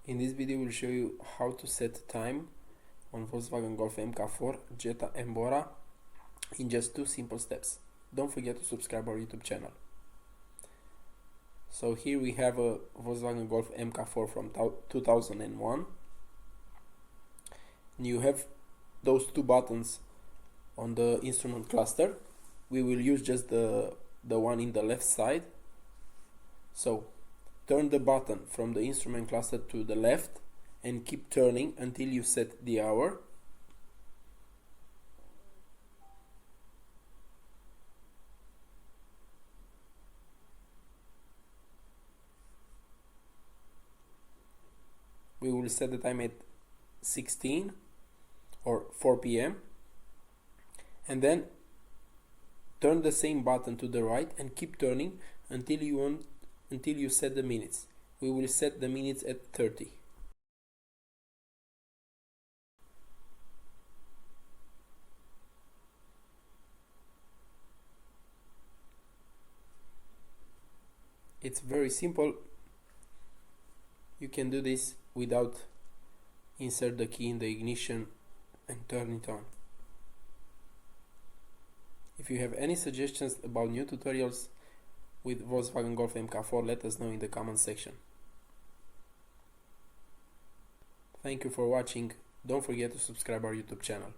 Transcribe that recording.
In this video we'll show you how to set time on Volkswagen Golf Mk4, Jetta and Bora in just 2 simple steps. Don't forget to subscribe our YouTube channel. So here we have a Volkswagen Golf Mk4 from 2001. You have those 2 buttons on the instrument cluster. We will use just the one in the left side. So turn the button from the instrument cluster to the left and keep turning until you set the hour. We will set the time at 16 or 4 p.m. and then turn the same button to the right and keep turning until you set the minutes. We will set the minutes at 30. It's very simple. You can do this without insert the key in the ignition and turn it on. If you have any suggestions about new tutorials with Volkswagen Golf Mk4, let us know in the comment section. Thank you for watching. Don't forget to subscribe our YouTube channel.